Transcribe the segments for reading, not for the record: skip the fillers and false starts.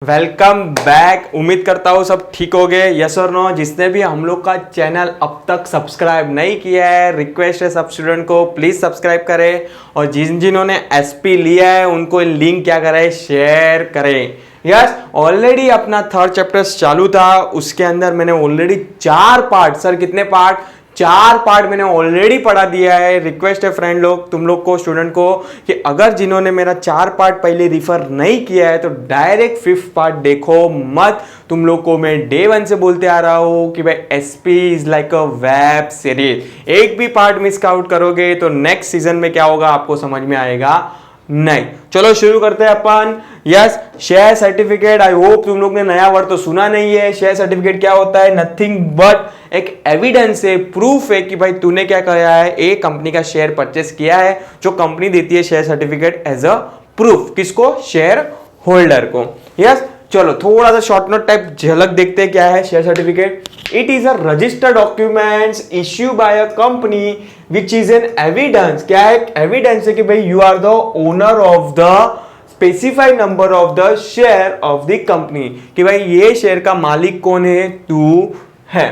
Welcome back. उम्मीद करता हूँ सब ठीक हो गए। यस और नो। जिसने भी हम लोग का चैनल अब तक सब्सक्राइब नहीं किया है, रिक्वेस्ट है सब स्टूडेंट को प्लीज सब्सक्राइब करें। और जिन्होंने एसपी लिया है उनको लिंक क्या करें, शेयर करें। यस, ऑलरेडी अपना थर्ड चैप्टर चालू था, उसके अंदर मैंने ऑलरेडी 4 पार्ट, सर कितने पार्ट, 4 पार्ट मैंने ऑलरेडी पढ़ा दिया है। रिक्वेस्ट है फ्रेंड लोग, तुम लोग को, स्टूडेंट को, कि अगर जिन्होंने मेरा 4 पार्ट पहले रिफर नहीं किया है तो डायरेक्ट 5th पार्ट देखो मत। तुम लोग को मैं डे 1 से बोलते आ रहा हूं कि भाई SP is like a web series. एक भी पार्ट मिस आउट करोगे तो नेक्स्ट सीजन में क्या होगा आपको समझ में आएगा नहीं। चलो शुरू करते हैं अपन। Yes, share certificate. I hope तुम लोग ने नया वर्ड तो सुना नहीं है। शेयर सर्टिफिकेट क्या होता है? नथिंग बट एक एविडेंस है, प्रूफ है कि भाई तूने क्या किया है, एक कंपनी का शेयर परचेस किया है, जो कंपनी देती है share certificate as a proof. किसको? शेयर होल्डर को। यस, चलो थोड़ा सा शॉर्ट नोट टाइप झलक देखते हैं क्या है share certificate. It is a registered documents issue by a company which is an evidence. क्या है? एविडेंस है कि भाई you are the owner of the specified number of the share of the company, कि भाई ये शेयर का मालिक कौन है, तू है।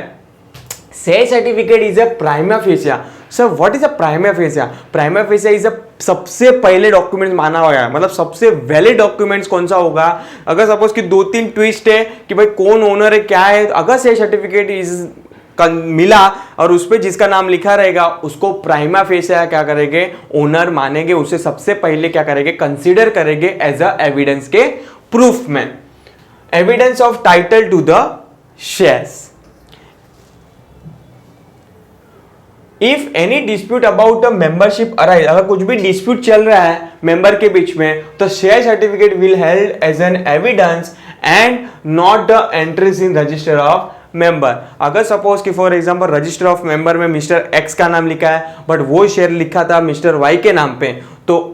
Share certificate is a prima fascia. Sir what is a prima fascia? Prima fascia is a सबसे पहले डॉक्यूमेंट माना हुआ है, मतलब सबसे वैलिड डॉक्यूमेंट्स कौन सा होगा। अगर सपोज कि 2-3 ट्विस्ट है कि भाई कौन ओनर है, क्या है, अगर शेयर सर्टिफिकेट इज मिला और उस पर जिसका नाम लिखा रहेगा उसको प्राइमा फेसिया क्या करेंगे, ओनर मानेंगे, उसे सबसे पहले क्या करेंगे, कंसीडर करेंगे एज अ एविडेंस के प्रूफ में। Evidence of title to the shares. If any dispute about the membership arise, अगर कुछ भी डिस्प्यूट चल रहा है मेंबर के बीच में, तो share certificate will held as an evidence and not the entries in register of member. अगर सपोज कि for example register of member में मिस्टर एक्स का नाम लिखा है बट वो शेयर लिखा था मिस्टर वाई के नाम पे, तो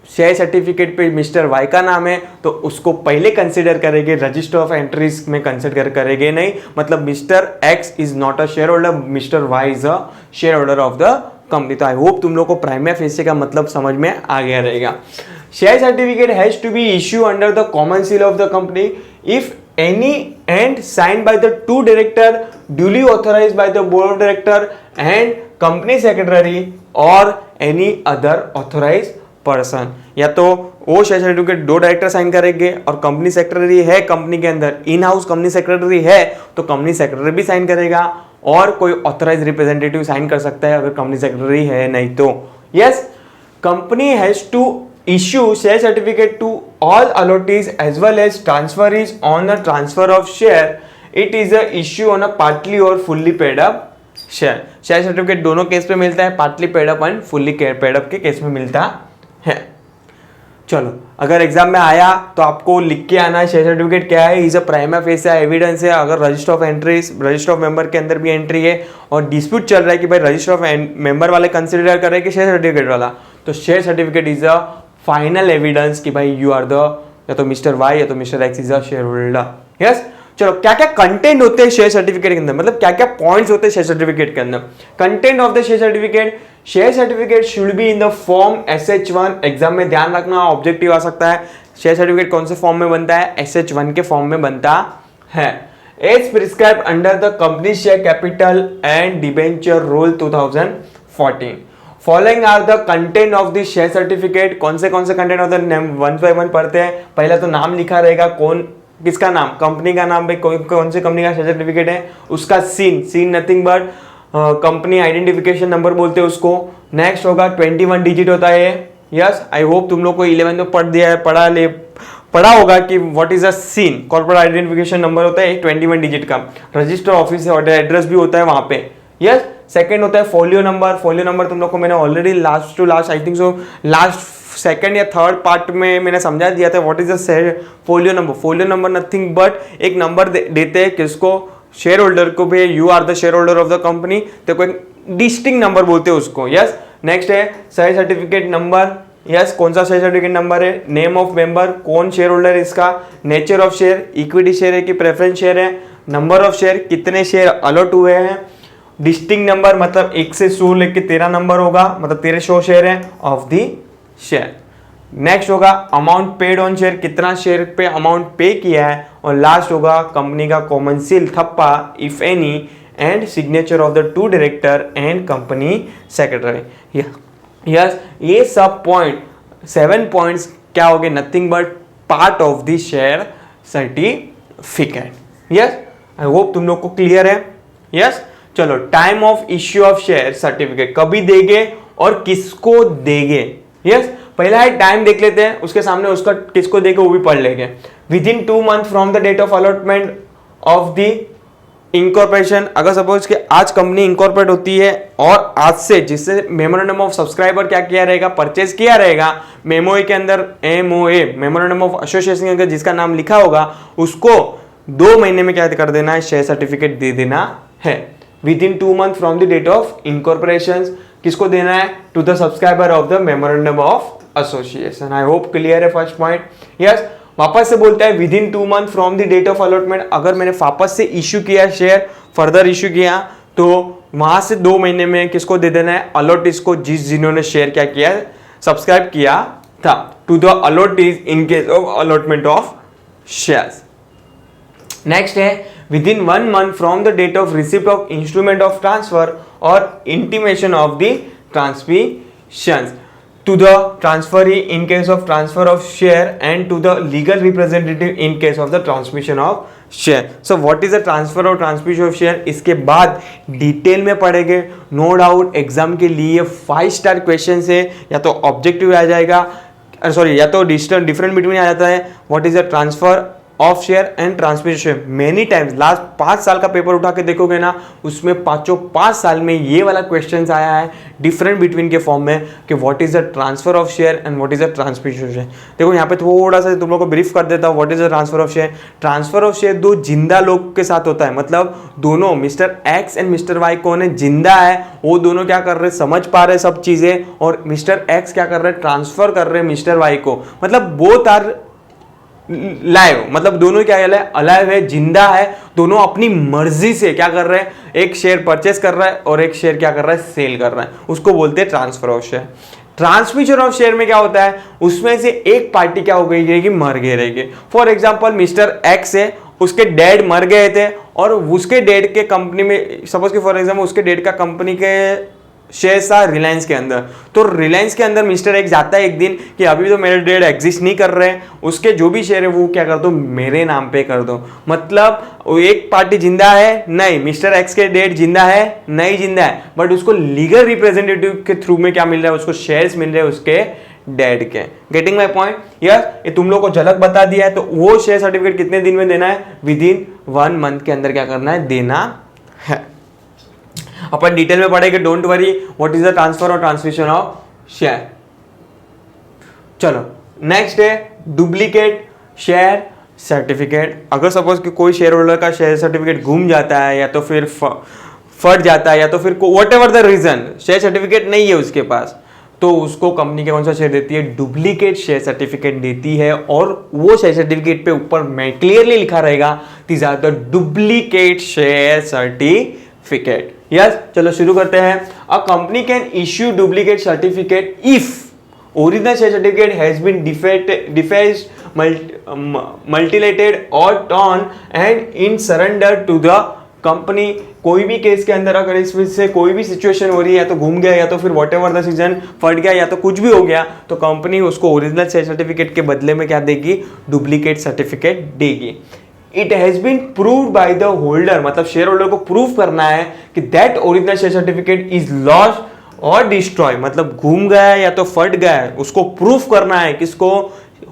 शेयर सर्टिफिकेट पे मिस्टर वाई का नाम है तो उसको पहले कंसीडर करेंगे, रजिस्टर ऑफ एंट्रीज में कंसीडर करेंगे नहीं। मतलब mister x is not a share holder, mister y is a share holder of the company. तो आई होप तुम लोग को प्राइमा फेसिया का मतलब समझ में आ गया रहेगा। Share certificate has to be issue under the common seal of the company if any and signed by the 2 director duly authorized by the board of director and company secretary or any other authorized person। या तो वो share certificate 2 director sign करेंगे और company secretary है, company के अंदर in house company secretary है तो कंपनी सेक्रेटरी भी साइन करेगा, और कोई ऑथराइज रिप्रेजेंटेटिव साइन कर सकता है अगर कंपनी सेक्रेटरी है नहीं तो। Yes, company has to issue share certificate to all allottees as well as transferees on the transfer of share. It is a issue on a partly or fully paid up share. Share certificate दोनों case पे मिलता है, partly paid up and fully paid up के case में मिलता है। चलो, अगर एग्जाम में आया तो आपको लिख के आना है शेयर सर्टिफिकेट क्या है, is a prima fascia evidence है। अगर register of entries, register of member के अंदर भी एंट्री है और डिस्प्यूट चल रहा है कि भाई रजिस्टर ऑफ मेंबर वाले कंसिडर कर रहे हैं कि शेयर सर्टिफिकेट वाला, तो share certificate is a final evidence कि भाई यू आर द, या तो मिस्टर वाई या तो mister x is a share holder. Yes, चलो क्या क्या कंटेंट होते हैं शेयर सर्टिफिकेट के अंदर, मतलब क्या क्या पॉइंट्स होते हैं शेयर सर्टिफिकेट के अंदर। Content of the share certificate, share certificate should be in the form SH1। Exam में ध्यान रखना, ऑब्जेक्टिव आ सकता है। शेयर सर्टिफिकेट कौन से फॉर्म में बनता है? SH1 के फॉर्म में बनता है। As prescribe under the company share capital and debenture rule 2014। Following are the content of the share certificate. कौन से content of the one by one पढ़ते हैं। पहला तो नाम लिखा रहेगा, कौन किसका नाम, कंपनी का नाम, भाई कौन सी कंपनी का शेयर सर्टिफिकेट है, उसका CIN nothing but company identification number बोलते हैं उसको। नेक्स्ट होगा 21 डिजिट होता है। यस, आई होप तुम लोग को 11 में पढ़ दिया है, पढ़ा होगा कि what is a CIN. Corporate identification number होता है 21 डिजिट का, रजिस्टर ऑफिस है और एड्रेस भी होता है वहां पे। यस, सेकंड होता है फोलियो नंबर। फोलियो नंबर तुम लोग को मैंने already last to last I think so last second या थर्ड पार्ट में मैंने समझा दिया था what is the folio number. Folio number nothing but एक नंबर देते हैं किसको, शेयर होल्डर को भी, you are the share holder of the company, तो कोई डिस्टिंक्ट नंबर बोलते हैं उसको। यस, नेक्स्ट है शेयर सर्टिफिकेट नंबर। यस, कौन सा शेयर सर्टिफिकेट नंबर है, नेम ऑफ मेंबर, कौन शेयर होल्डर है इसका, nature of share, equity share है कि प्रेफरेंस शेयर है, नंबर ऑफ शेयर, कितने शेयर अलॉट हुए हैं, डिस्टिंक्ट नंबर मतलब 1 से 100 लेके 13 नंबर होगा, मतलब 1300 शेयर है ऑफ दी शेयर। नेक्स्ट होगा अमाउंट पेड ऑन शेयर, कितना शेयर पे अमाउंट पे किया है, और लास्ट होगा कंपनी का कॉमन सील थप्पा if any, and signature of the 2 director and company secretary. Yes, ये सब पॉइंट 7 पॉइंट्स क्या हो गए, nothing but part of the share certificate. Yes, I hope तुम लोग को क्लियर है। यस, चलो time of issue of share certificate, कभी देंगे और किसको देंगे। यस, पहला है टाइम देख लेते हैं, उसके सामने उसका किसको देंगे वो भी पढ़ लेंगे। Within 2 month from the date of allotment of the incorporation, अगर सपोज कि आज कंपनी इंकॉर्पोरेट होती है और आज से जिससे मेमोरेंडम ऑफ सब्सक्राइबर क्या किया रहेगा, परचेज किया रहेगा, मेमोए के अंदर MOA मेमोरेंडम ऑफ एसोसिएशन के अंदर जिसका नाम लिखा होगा उसको 2 महीने में क्या कर देना है, शेयर सर्टिफिकेट दे देना है। Within 2 month from the date of incorporation किसको देना है, to the subscriber of the memorandum of association. I hope clear है फर्स्ट पॉइंट। यस, वापस से बोलता है within 2 month from the date of allotment, अगर मैंने वापस से इश्यू किया शेयर, फर्दर इश्यू किया, तो वहां से 2 महीने में किसको दे देना है, अलॉटिस को, जिन्होंने शेयर क्या किया, सब्सक्राइब किया था, to the allottees in case of allotment of shares. Next है within 1 month from the date of receipt of instrument of transfer और intimation of the transmission to the transferee in case of transfer of share and to the legal representative in case of the transmission of share. So what is the transfer or transmission of share, इसके बाद detail में पढ़ेंगे। No doubt exam के लिए 5 star question है, या तो objective आ जाएगा, सॉरी या तो डिफरेंट बिटवीन आ जाता है, what is the transfer of share and transmission. Many times last 5 साल का पेपर उठा के देखोगे ना, उसमें 5 साल में ये वाला क्वेश्चन आया है डिफरेंट बिटवीन के फॉर्म में कि what is the transfer of share and what is the transmission. देखो यहाँ पे थोड़ा सा तुम लोग को ब्रीफ कर देता हूँ। What is the transfer of share, transfer of share 2 जिंदा लोग के साथ होता है, मतलब दोनों mister x and mister y कौन है, जिंदा है, वो दोनों क्या कर रहे हैं, समझ पा रहे सब चीजें, और मिस्टर एक्स क्या कर रहे हैं, ट्रांसफर कर रहे हैं मिस्टर वाई को, मतलब बोथ आर लाइव, मतलब दोनों क्या है, अलाइव है, जिंदा है, दोनों अपनी मर्जी से क्या कर रहे हैं, एक शेयर परचेस कर रहा है और एक शेयर क्या कर रहा है, सेल कर रहा है, उसको बोलते हैं transfer of share. Transmission of share में क्या होता है, उसमें से एक पार्टी क्या हो गई रहेगी, मर गई रहेगी। फॉर एग्जांपल मिस्टर एक्स है, उसके डैड मर गए थे और उसके डैड के कंपनी में, सपोज कि फॉर एग्जांपल उसके डैड का कंपनी के शेयर था रिलायंस के अंदर, तो रिलायंस के अंदर मिस्टर एक्स जाता है एक दिन कि अभी तो मेरे डैड एग्जिस्ट नहीं कर रहे हैं, उसके जो भी शेयर है वो क्या कर दो, मेरे नाम पे कर दो। मतलब एक पार्टी जिंदा है नहीं, मिस्टर एक्स के डैड जिंदा है नहीं, जिंदा है, बट उसको लीगल रिप्रेजेंटेटिव के थ्रू में क्या मिल रहा है, उसको शेयर्स मिल रहे हैं उसके डैड के। Getting my point? यस, ये तुम लोग को झलक बता दिया है। तो वो शेयर सर्टिफिकेट कितने दिन में देना है, विद इन 1 मंथ के अंदर क्या करना है, देना है। अपन डिटेल में पढ़ेंगे, don't worry. What is the transfer और ट्रांसमिशन ऑफ शेयर। चलो नेक्स्ट है डुप्लीकेट शेयर सर्टिफिकेट। अगर सपोज कि कोई शेयर होल्डर का शेयर सर्टिफिकेट घूम जाता है, या तो फिर फट जाता है, या तो फिर whatever the reason share certificate नहीं है उसके पास, तो उसको कंपनी के कौन सा शेयर देती है, डुप्लीकेट शेयर सर्टिफिकेट देती है। और वो शेयर सर्टिफिकेट पे ऊपर में क्लियरली लिखा रहेगा these are the duplicate share certificate. Yes, चलो शुरू करते हैं। A company can issue duplicate certificate if original share certificate has been defect, mutilated और torn and in surrender to the company. कोई भी केस के अंदर अगर इसमें से कोई भी सिचुएशन हो रही है, या तो घूम गया, या तो फिर वॉट एवर द सीजन फट गया, या तो कुछ भी हो गया, तो कंपनी उसको ओरिजिनल शेयर सर्टिफिकेट के बदले में क्या देगी, डुप्लीकेट सर्टिफिकेट देगी। It has been proved by the holder, मतलब शेयर होल्डर को प्रूव करना है कि that original share certificate is lost और डिस्ट्रॉय, मतलब घूम गया है या तो फट गया है, उसको प्रूफ करना है किसको,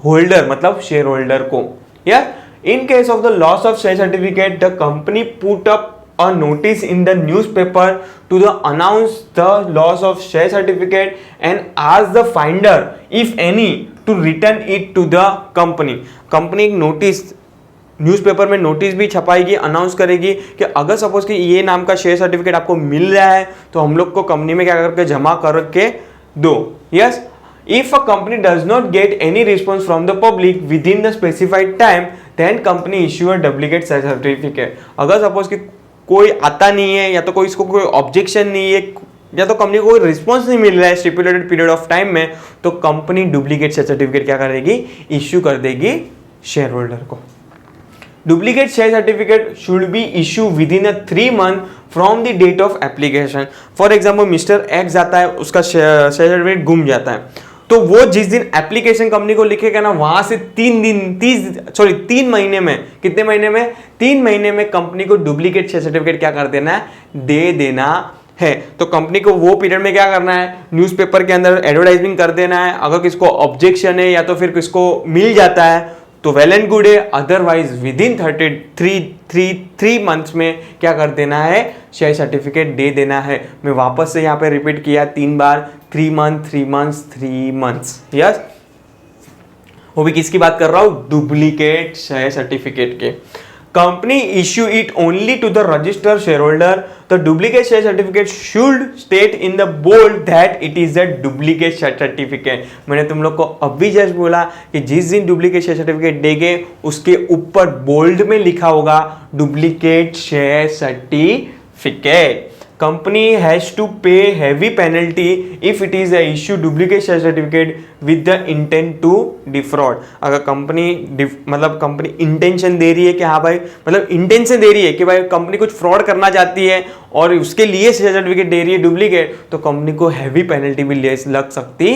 होल्डर, मतलब शेयर होल्डर को। या इन case of the loss of share certificate the company put up a notice in the newspaper to the announce the loss of share certificate and ask the finder if any to return it to the company। Company एक notice newspaper में notice भी छपाएगी, announce करेगी कि अगर suppose कि ये नाम का शेयर सर्टिफिकेट आपको मिल रहा है तो हम लोग को कंपनी में क्या करके जमा करके दो। Yes, if a company does not get any response from the public within the specified time then company issue a duplicate certificate। अगर सपोज कि कोई आता नहीं है, या तो कोई इसको कोई ऑब्जेक्शन नहीं है या तो कंपनी को कोई रिस्पॉन्स नहीं मिल रहा है स्टिपुलेटेड पीरियड ऑफ टाइम में, तो कंपनी डुप्लीकेट शेयर सर्टिफिकेट क्या करेगी, इश्यू कर देगी शेयर होल्डर को। Duplicate share certificate should be issue within 3 month from the date of application. For example mister x जाता है, उसका शेयर सर्टिफिकेट गुम जाता है, तो वो जिस दिन एप्लीकेशन कंपनी को लिखेगा ना, वहां से 3 महीने में, कितने महीने में, 3 महीने में कंपनी को डुप्लीकेट शेयर सर्टिफिकेट क्या कर देना है, दे देना है। तो कंपनी को वो पीरियड में क्या करना है, न्यूज़पेपर के अंदर एडवर्टाइजिंग कर देना है। अगर किसको ऑब्जेक्शन है या तो फिर किसको मिल जाता है तो वेल एंड गुड है, अदरवाइज विद इन 3 मंथ्स में क्या कर देना है, शेयर सर्टिफिकेट दे देना है। मैं वापस से यहाँ पे रिपीट किया 3 बार, 3 मंथ्स, यस। वो भी किसकी बात कर रहा हूं, डुप्लीकेट शेयर सर्टिफिकेट के। Company issue it only to the registered share holder. The duplicate share certificate should state in the bold that it is a duplicate share certificate. मैंने तुम लोग को अभी जस्ट बोला कि जिस दिन डुप्लीकेट शेयर सर्टिफिकेट देंगे उसके ऊपर बोल्ड में लिखा होगा duplicate share certificate. Company has to pay heavy penalty if it is a issue duplicate share certificate with the intent to defraud। अगर कंपनी इंटेंशन दे रही है कि हाँ भाई, मतलब इंटेंशन दे रही है कि भाई कंपनी कुछ फ्रॉड करना चाहती है और उसके लिए शेयर सर्टिफिकेट दे रही है डुप्लीकेट, तो कंपनी को हैवी पेनल्टी भी लग सकती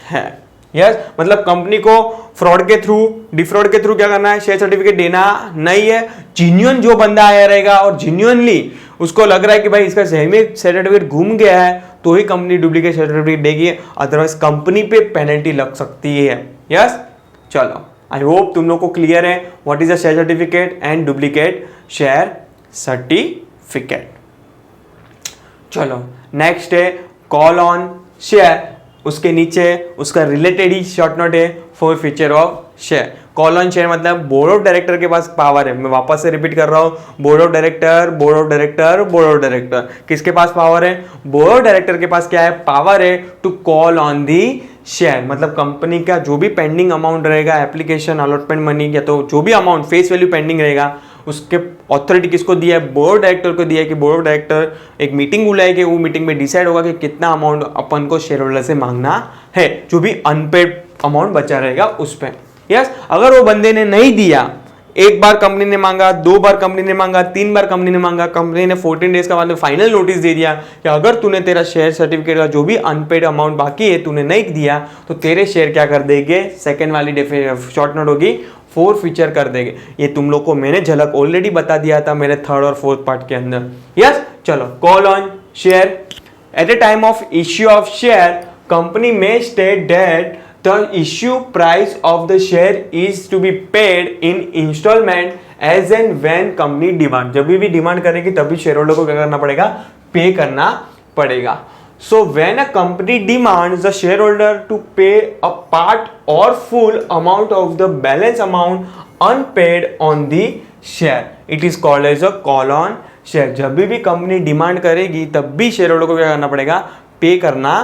है। यस, मतलब कंपनी को फ्रॉड के थ्रू, डिफ्रॉड के थ्रू क्या करना है, शेयर सर्टिफिकेट देना नहीं है। जेन्युइन जो बंदा आया रहेगा और जेन्युइनली उसको लग रहा है कि भाई इसका सही में शेयर सर्टिफिकेट घूम गया है, तो ही कंपनी डुप्लीकेट शेयर सर्टिफिकेट देगी, अदरवाइज कंपनी पे पेनल्टी लग सकती है। यस, चलो आई होप तुम लोग को क्लियर है what is a share certificate and duplicate share certificate. चलो नेक्स्ट है कॉल ऑन शेयर। उसके नीचे उसका रिलेटेड ही शॉर्ट नोट है for feature of share. Call on share मतलब बोर्ड ऑफ डायरेक्टर के पास पावर है। मैं वापस से रिपीट कर रहा हूं, बोर्ड ऑफ डायरेक्टर किसके पास पावर है, बोर्ड ऑफ डायरेक्टर के पास क्या है, पावर है to call on the share. मतलब कंपनी का जो भी पेंडिंग अमाउंट रहेगा, एप्लीकेशन, अलॉटमेंट मनी, या तो जो भी अमाउंट फेस वैल्यू पेंडिंग रहेगा, उसके अथॉरिटी किसको दिया है, बोर्ड डायरेक्टर को दिया है कि बोर्ड डायरेक्टर एक मीटिंग बुलाएगी, वो मीटिंग में डिसाइड होगा कि कितना अमाउंट अपन को शेयर होल्डर से मांगना है, जो भी अनपेड अमाउंट बचा रहेगा उस पर। यस, अगर वो बंदे ने नहीं दिया, एक बार कंपनी ने मांगा, 2 बार कंपनी ने मांगा, 3 बार कंपनी ने मांगा, कंपनी ने 14 डेज का बाद में फाइनल नोटिस दे दिया कि अगर तूने तेरा शेयर सर्टिफिकेट का जो भी अनपेड अमाउंट बाकी है तूने नहीं दिया, तो तेरे शेयर क्या कर देंगे, सेकंड वाली शॉर्ट नोट होगी, फोर फीचर कर देंगे। ये तुम लोग को मैंने झलक ऑलरेडी बता दिया था मेरे 3rd और 4th पार्ट के अंदर। यस, चलो call on share. At the time of issue of share, company में state that the issue price of the share is to be paid in installment as and when company demand। जब भी demand करेगी तभी share holder को क्या करना पड़ेगा, पे करना पड़ेगा। So when a company demands the shareholder to pay a part or full amount of the balance amount unpaid on the share, it is called as a call on share। जब भी company demand करेगी तब भी share holder को क्या करना पड़ेगा, पे करना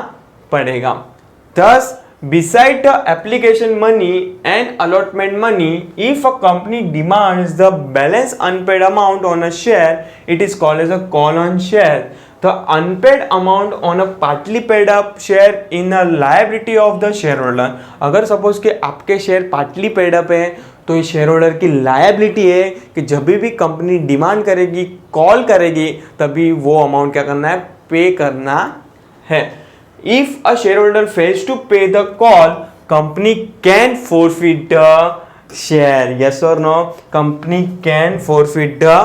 पड़ेगा। Thus beside the application money and allotment money, if a company demands the balance unpaid amount on a share, it is called as a call on share। The unpaid amount on a partly paid up share in a liability of the shareholder। अगर suppose कि आपके share partly paid up है तो ये share holder की liability है कि जब भी कंपनी डिमांड करेगी, कॉल करेगी, तभी वो अमाउंट क्या करना है, पे करना है। If a shareholder fails to pay the call, company can forfeit the share। Yes or no? Company can forfeit the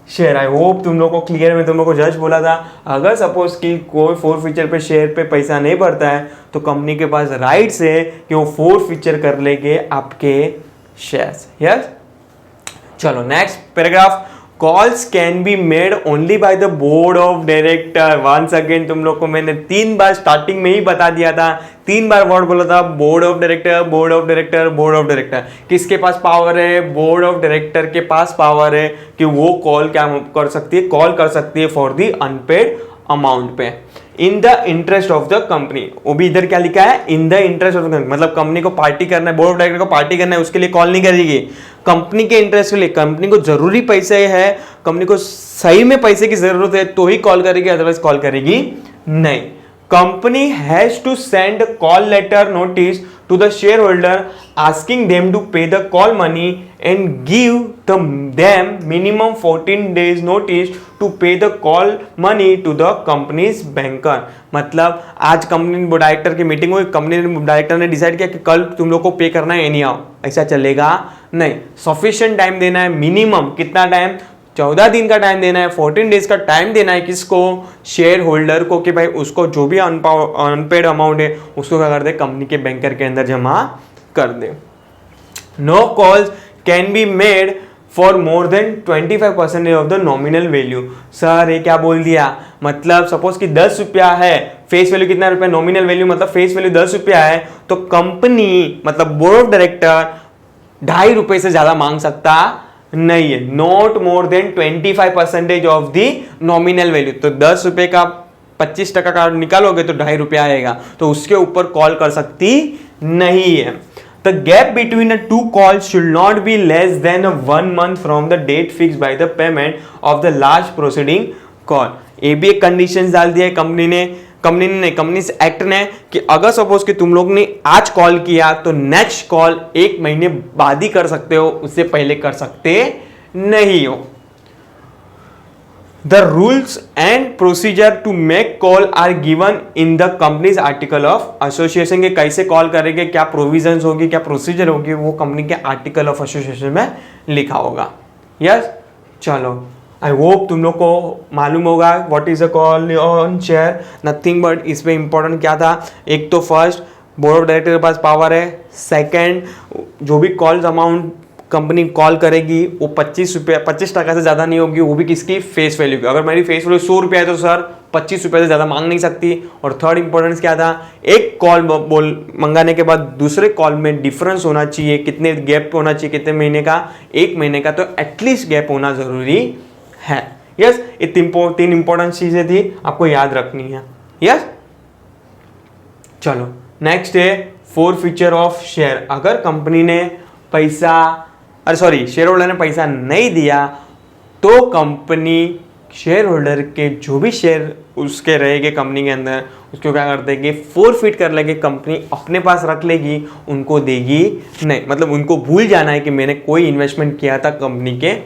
share। I hope तुम लोग को क्लियर। मैं तुम लोग को जस्ट बोला था, अगर सपोज कि कोई फोरफीचर पे शेयर पे पैसा नहीं भरता है तो कंपनी के पास राइट्स है कि वो फोरफीचर कर लेंगे आपके शेयर्स। यस, चलो next paragraph. Calls can be made only by the board of director. Once again तुम लोग को मैंने 3 बार स्टार्टिंग में ही बता दिया था, 3 बार वर्ड बोला था, board of director, board of director, board of director. किसके पास पावर है, बोर्ड ऑफ डायरेक्टर के पास पावर है कि वो कॉल क्या कर सकती है, कॉल कर सकती है फॉर द अनपेड अमाउंट पे in the interest of the company. वो भी इधर क्या लिखा है, in the interest of the company, मतलब कंपनी को पार्टी करना है, बोर्ड ऑफ डायरेक्टर को पार्टी करना है, उसके लिए कॉल नहीं करेगी। कंपनी के इंटरेस्ट के लिए, कंपनी को जरूरी पैसे है, कंपनी को सही में पैसे की जरूरत है तो ही कॉल करेगी, अदरवाइज कॉल करेगी नहीं, company has to send call letter notice to the share holder asking them to pay the call money and give them minimum 14 days notice to pay the call money to the company's banker. मतलब आज company director की meeting हुई, company director ने decide किया कि कल तुम लोग को पे करना है एनी हाउ, ऐसा चलेगा नहीं। सफिशिएंट टाइम देना है, मिनिमम कितना टाइम, 14 दिन का टाइम देना है, 14 डेज का टाइम देना है किसको, शेयर होल्डर को, कि भाई उसको जो भी अनपेड अमाउंट है उसको क्या कर दे, कंपनी के बैंकर के अंदर जमा कर दे। No calls can be made for more than 25% of the nominal value. Sir ये क्या बोल दिया, मतलब सपोज कि 10 रुपया है, फेस वैल्यू कितना रुपया, नॉमिनल वैल्यू मतलब फेस वैल्यू 10 रुपया है, तो कंपनी मतलब बोर्ड ऑफ डायरेक्टर 2.5 रुपए से ज्यादा मांग सकता नहीं है, not more than 25% of the nominal value. तो 10 रुपए का 25% का निकालोगे तो 2.5 रुपया आएगा, तो उसके ऊपर कॉल कर सकती नहीं है। The gap between the two calls should not be less than 1 month from the date fixed by the payment of the last proceeding call। ये भी एक कंडीशन डाल दिया है कंपनीज एक्ट ने कि अगर सपोज कि तुम लोग ने आज कॉल किया तो नेक्स्ट कॉल 1 महीने बाद ही कर सकते हो, उससे पहले कर सकते नहीं हो। The rules and procedure to make call are given in the company's article of association के कैसे कॉल करेंगे, क्या प्रोविजंस होगी, क्या प्रोसीजर होगी, वो कंपनी के आर्टिकल ऑफ एसोसिएशन में लिखा होगा। यस, चलो आई होप तुम लोग को मालूम होगा what is a call on share, nothing but इस पे इंपॉर्टेंट क्या था, एक तो फर्स्ट बोर्ड ऑफ डायरेक्टर के पास पावर है, सेकेंड जो भी कॉल्स अमाउंट कंपनी कॉल करेगी वो 25% से ज़्यादा नहीं होगी, वो भी किसकी, फेस वैल्यू की। अगर मेरी फेस वैल्यू 100 रुपया है तो सर 25 रुपये से ज़्यादा मांग नहीं सकती। और थर्ड इंपॉर्टेंस क्या था, एक कॉल मंगाने के बाद दूसरे कॉल में डिफरेंस होना चाहिए, कितने गैप होना चाहिए, कितने महीने का, 1 महीने का, तो एटलीस्ट गैप होना ज़रूरी है। यस, ये 3 इंपॉर्टेंट चीज़ें थी, आपको याद रखनी है। यस, चलो नेक्स्ट है फोरफीचर ऑफ शेयर। अगर कंपनी ने शेयर होल्डर ने पैसा नहीं दिया तो कंपनी शेयर होल्डर के जो भी शेयर उसके रहेंगे कंपनी के अंदर, उसको क्या कर देगी, फोरफिट कर लेगी, कंपनी अपने पास रख लेगी, उनको देगी नहीं। मतलब उनको भूल जाना है कि मैंने कोई इन्वेस्टमेंट किया था कंपनी के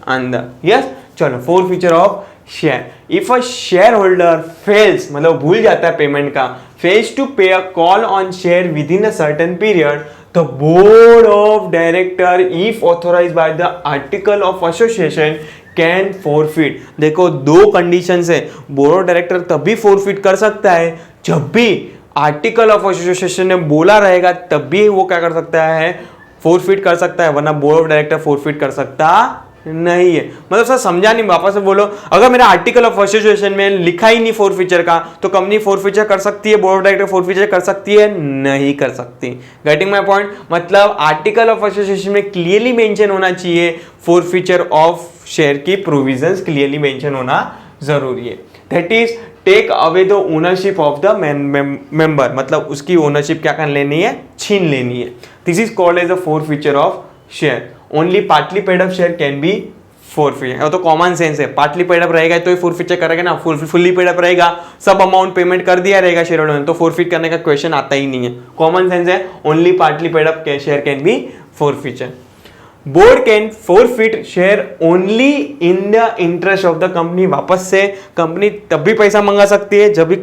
अंदर। यस, चलो forfeiture of share. If a share holder fails, मतलब भूल जाता है पेमेंट का, फेल्स टू पे a call on share with in a certain period, the board of director if authorized by the article of association can forfeit। देखो 2 conditions है, board of director तभी forfeit कर सकता है जब भी आर्टिकल ऑफ एसोसिएशन ने बोला रहेगा, तब भी वो क्या कर सकता है, फोरफिट कर सकता है, वरना बोर्ड ऑफ डायरेक्टर फोरफिट कर सकता नहीं है। मतलब सर समझा नहीं, वापस से बोलो। अगर मेरा आर्टिकल ऑफ एसोसिएशन में लिखा ही नहीं फोरफीचर का, तो कंपनी फोरफीचर कर सकती है, बोर्ड ऑफ डायरेक्टर फोरफीचर कर सकती है, नहीं कर सकती। गेटिंग माय पॉइंट, मतलब आर्टिकल ऑफ एसोसिएशन में क्लियरली मेंशन होना चाहिए, फोरफीचर ऑफ शेयर की प्रोविजंस क्लियरली मेंशन होना जरूरी है। That is take away the ownership of the member, मतलब उसकी ओनरशिप क्या कर लेनी है, छीन लेनी है। This is called as a forfeiture of share. Only partly paid up share can be forfeit. तो कॉमन सेंस है, पार्टली पेड अप रहेगा तो ही फोरफीचर करेगा ना, फुल्ली पेड अप रहेगा, सब अमाउंट पेमेंट कर दिया रहेगा शेयर होल्डर ने, तो फोरफिट करने का क्वेश्चन आता ही नहीं है। कॉमन सेंस है, only partly paid up share can B forfeiture. Board can forfeit share only in the interest of the company. वापस से कंपनी तब भी पैसा मंगा सकती है जब भी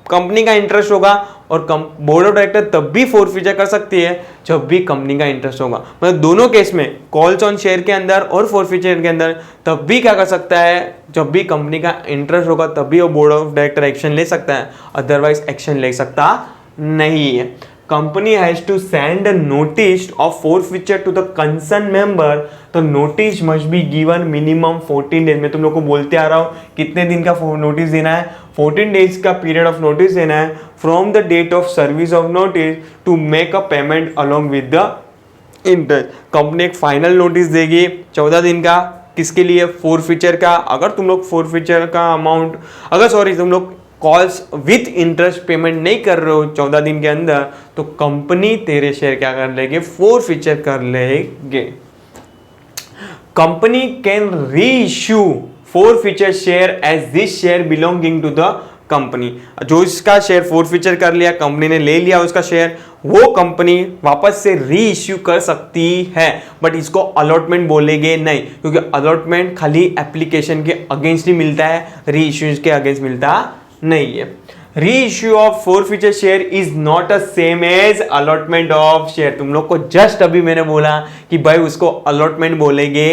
कंपनी का इंटरेस्ट होगा, और बोर्ड ऑफ डायरेक्टर तब भी फोरफीचर कर सकती है जब भी कंपनी का इंटरेस्ट होगा। मतलब दोनों केस में, कॉल्स ऑन शेयर के अंदर और फोरफीचर के अंदर, तब भी क्या कर सकता है, जब भी कंपनी का इंटरेस्ट होगा तब भी वो बोर्ड ऑफ डायरेक्टर एक्शन ले सकता है, अदरवाइज एक्शन ले सकता नहीं है। Company has to send notice of forfeiture to the concern member, तो notice must be given minimum 14 days. मैं तुम लोग को बोलते आ रहा हूँ कितने दिन का नोटिस देना है, 14 डेज का पीरियड ऑफ नोटिस देना है from the date of service of notice to make a payment along with the interest. Company एक फाइनल नोटिस देगी 14 दिन का, किसके लिए, फोरफीचर का। अगर तुम लोग फोरफीचर का अमाउंट, तुम लोग कॉल्स विथ इंटरेस्ट पेमेंट नहीं कर रहे हो 14 दिन के अंदर, तो कंपनी तेरे शेयर क्या कर लेंगे, फोरफीचर कर लेंगे। Company can reissue forfeiture share as this share belonging to the company. जो इसका शेयर फोरफीचर कर लिया, कंपनी ने ले लिया उसका शेयर, वो कंपनी वापस से री इश्यू कर सकती है, बट इसको अलॉटमेंट बोलेंगे नहीं, क्योंकि अलॉटमेंट खाली एप्लीकेशन के अगेंस्ट ही मिलता है, री इश्यू के अगेंस्ट मिलता नहीं है। Reissue of forfeiture share is not a same as allotment of share. तुम लोग को जस्ट अभी मैंने बोला कि भाई उसको अलॉटमेंट बोलेंगे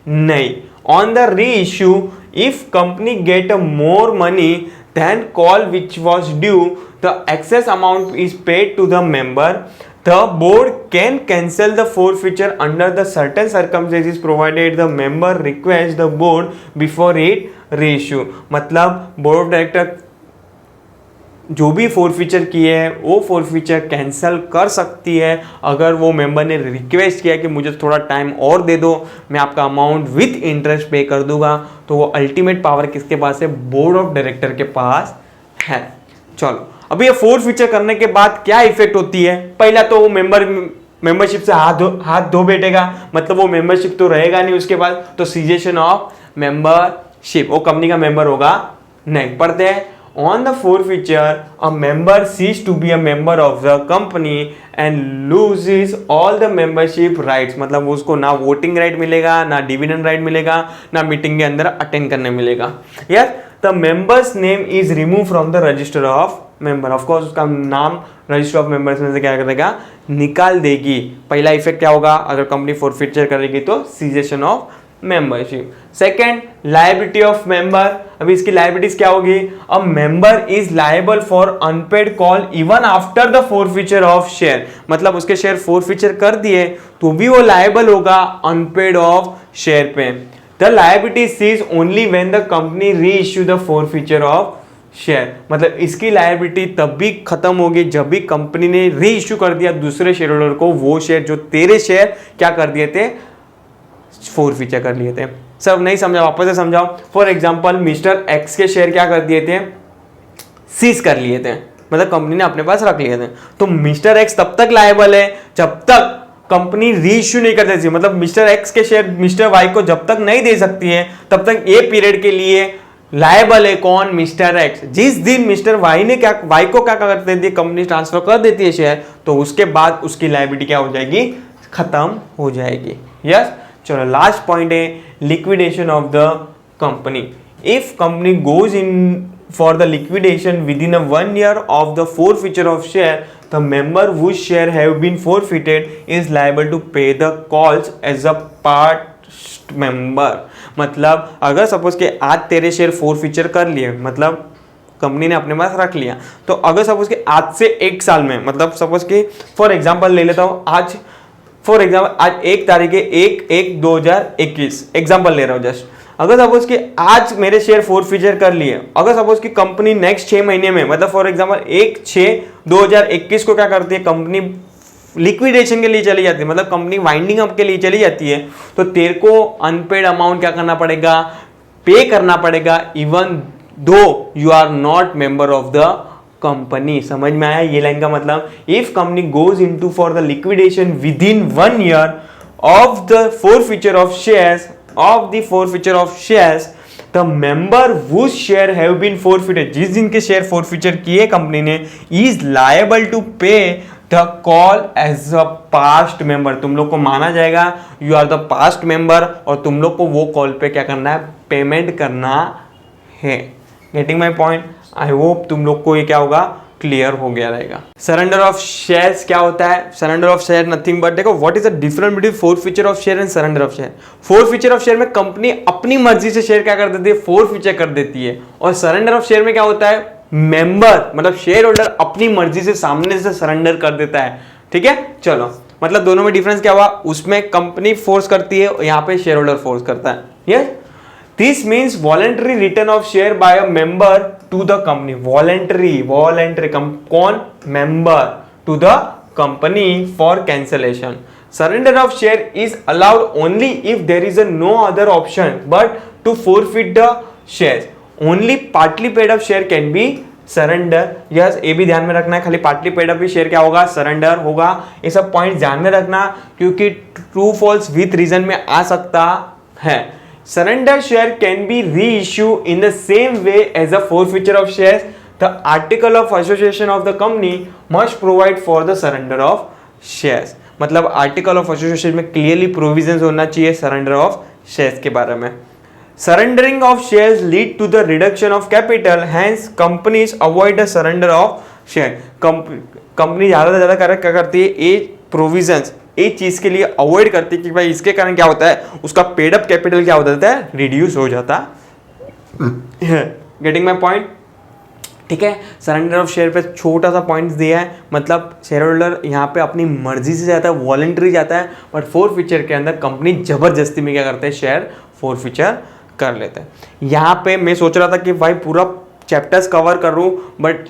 नहीं। ऑन द री issue, if company get more money than call which was due, the excess amount is paid to the member. The board can cancel the forfeiture under the certain circumstances provided the member requests the board before it reissue. मतलब board of director जो भी forfeiture किए है वो forfeiture cancel कर सकती है अगर वो मेंबर ने रिक्वेस्ट किया कि मुझे थोड़ा टाइम और दे दो, मैं आपका अमाउंट विथ इंटरेस्ट पे कर दूंगा। तो वो अल्टीमेट पावर किसके पास है? बोर्ड ऑफ डायरेक्टर के पास है। चलो अभी ये फोरफीचर करने के बाद क्या इफेक्ट होती है? पहला तो वो मेंबरशिप से हाथ धो बैठेगा, मतलब वो मेंबरशिप तो रहेगा नहीं उसके बाद, तो सीजेशन ऑफ मेंबरशिप, वो कंपनी का मेंबर होगा नहीं। पढ़ते हैं, on the forfeiture a member cease to be a member of the company and loses all the membership rights। मतलब उसको ना वोटिंग राइट मिलेगा, ना डिविडेंड राइट मिलेगा, ना मीटिंग के अंदर अटेंड करने मिलेगा। Yes, the members name is remove from the register of member. Of course उसका नाम रजिस्टर ऑफ मेंबर्स में से क्या करेगा? निकाल देगी। पहला इफेक्ट क्या होगा? अगर कंपनी फोरफीचर करेगी तो cessation of membership. Second, liability of member. अभी इसकी लायबिलिटीज क्या होगी? A member is liable for unpaid call even after the forfeiture of share. मतलब उसके शेयर फोरफीचर कर दिए तो भी वो लायबल होगा अनपेड ऑफ शेयर पे। The liability ceases only when the company reissue the forfeiture of share. मतलब इसकी लायबिलिटी तब भी खत्म होगी जब भी कंपनी ने री इश्यू कर दिया दूसरे शेयर होल्डर को वो शेयर जो तेरे शेयर क्या कर दिए थे? फोरफीचर कर लिए थे। सब नहीं समझा, वापस से समझाओ। फॉर एग्जांपल मिस्टर एक्स के शेयर क्या कर दिए थे? सीज कर लिए थे, मतलब कंपनी ने अपने पास रख लिए थे। तो मिस्टर एक्स तब तक लायबल है जब तक कंपनी री इश्यू नहीं कर देती। मतलब मिस्टर एक्स के शेयर मिस्टर वाई को जब तक नहीं दे सकती है तब तक ये पीरियड के लिए लायबल है कौन? Mister x. जिस दिन मिस्टर वाई ने वाई को क्या कर देती है? कंपनी ट्रांसफर कर देती है शेयर, तो उसके बाद उसकी लायबिलिटी क्या हो जाएगी? खत्म हो जाएगी। यस, चलो लास्ट पॉइंट है liquidation of the company. If company goes in for the liquidation within 1 year of the forfeiture of share, the member whose share have been forfeited is liable to pay the calls as a past member. मतलब अगर suppose के आज तेरे share forfeiture कर लिए, मतलब company ने अपने पास रख लिया, तो अगर सपोज के आज से 1 साल में, मतलब सपोज के फॉर एग्जांपल ले लेता हूँ, आज फॉर एग्जाम्पल आज 1 तारीख है 1/1/2021 एग्जाम्पल ले रहा हूँ जस्ट। अगर सपोज कि आज मेरे शेयर फोरफीचर कर लिए, अगर सपोज कि कंपनी नेक्स्ट 6 महीने में, मतलब फॉर एग्जाम्पल 1/6/2021 को क्या करती है? कंपनी लिक्विडेशन के लिए चली जाती है, मतलब कंपनी वाइंडिंग अप के लिए चली जाती है, तो तेरे को अनपेड अमाउंट क्या करना पड़ेगा? पे करना पड़ेगा, even though you are not member of the company. समझ में आया ये लाइन का मतलब? If company goes into for the liquidation within 1 year of the forfeiture of shares the member whose share have been forfeited, जिस दिन के शेयर फोरफीचर किए कंपनी ने, is liable to pay the call as a past member. तुम लोग को माना जाएगा you are the past member और तुम लोग को वो कॉल पे क्या करना है? पेमेंट करना है। Getting my point? I hope तुम लोग को ये क्या होगा? क्लियर हो गया रहेगा। सरेंडर ऑफ शेयर्स क्या होता है? Surrender of share nothing but, देखो what is the difference between forfeiture of share and surrender of share. Forfeiture of share में कंपनी अपनी मर्जी से शेयर क्या कर देती है? फोरफीचर कर देती है। और सरेंडर ऑफ शेयर में क्या होता है? मेंबर मतलब शेयर होल्डर अपनी मर्जी से सामने से सरेंडर कर देता है। ठीक है, चलो मतलब दोनों में डिफरेंस क्या हुआ? उसमें कंपनी फोर्स करती है, यहाँ पे शेयर होल्डर फोर्स करता है। Yes, this means voluntary return of share by a member to the company. Voluntary कौन? Member to the company for cancellation. Surrender of share is allowed only if there is no other option but to forfeit the shares. Only partly paid up share can be surrender. Yes, ये भी ध्यान में रखना है, खाली partly paid up share क्या होगा? surrender होगा। ये सब पॉइंट ध्यान में रखना क्योंकि true false with reason में आ सकता है। Surrender share can be reissue in the same way as a forfeiture of shares. The article of association of the company must provide for the surrender of shares. मतलब article of association में clearly provisions होना चाहिए surrender of shares के बारे में। Surrendering of shares lead to the reduction of capital, hence companies avoid the surrender of share. Company ज्यादा से ज्यादा क्या करती है, ये प्रोविजंस एक चीज के लिए अवॉइड करती है कि भाई इसके कारण क्या होता है, उसका पेड अप कैपिटल क्या हो जाता है, रिड्यूस हो जाता है। Getting my point? ठीक है, सरेंडर ऑफ शेयर पे छोटा सा पॉइंट दिया है, मतलब शेयर होल्डर यहाँ पे अपनी मर्जी से जाता है, वॉलंटरी जाता है, बट फोरफीचर के अंदर कंपनी जबरदस्ती में क्या करते हैं, शेयर फोरफीचर कर लेते हैं। यहाँ पे मैं सोच रहा था कि भाई पूरा चैप्टर्स कवर करूँ, बट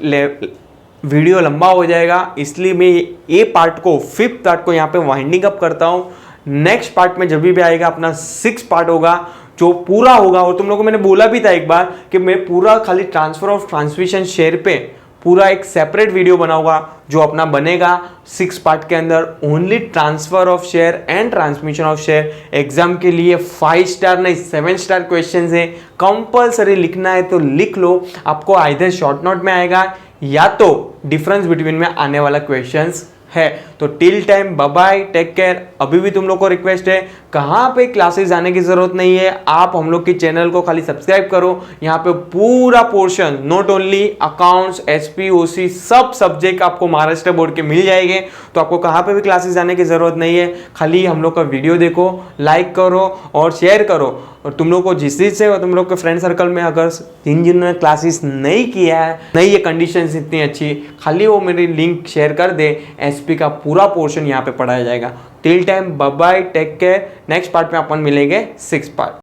वीडियो लंबा हो जाएगा, इसलिए मैं ये पार्ट को, 5th पार्ट को यहाँ पे वाइंडिंग अप करता हूँ। नेक्स्ट पार्ट में जब भी आएगा अपना 6th पार्ट होगा जो पूरा होगा, और तुम लोगों को मैंने बोला भी था एक बार कि मैं पूरा खाली ट्रांसफर ऑफ ट्रांसमिशन शेयर पे पूरा एक सेपरेट वीडियो बनाऊंगा जो अपना बनेगा 6 पार्ट के अंदर, only transfer of share and transmission of share. Exam के लिए 5 स्टार नहीं 7 स्टार क्वेश्चन है, कंपलसरी लिखना है तो लिख लो, आपको आइदर शॉर्ट नोट में आएगा या तो डिफरेंस बिटवीन में आने वाला क्वेश्चंस है। तो till time bye bye, take care. अभी भी तुम लोग को रिक्वेस्ट है, कहाँ पे क्लासेस जाने की जरूरत नहीं है, आप हम लोग की चैनल को खाली सब्सक्राइब करो। यहाँ पे पूरा portion, not only accounts, SP, OC, सब सब्जेक्ट आपको महाराष्ट्र बोर्ड के मिल जाएंगे। तो आपको कहाँ पे भी क्लासेस जाने की जरूरत नहीं है, खाली हम लोग का वीडियो देखो, लाइक करो और शेयर करो। और तुम लोग को जिस चीज से, तुम लोग के फ्रेंड सर्कल में अगर जिन्होंने क्लासेस नहीं किया है, नहीं ये कंडीशंस इतनी अच्छी, खाली वो मेरी लिंक शेयर कर दे, एसपी का पूरा पोर्शन यहाँ पे पढ़ाया जाएगा। Till time bye bye, take care. Next part में अपन मिलेंगे 6th पार्ट।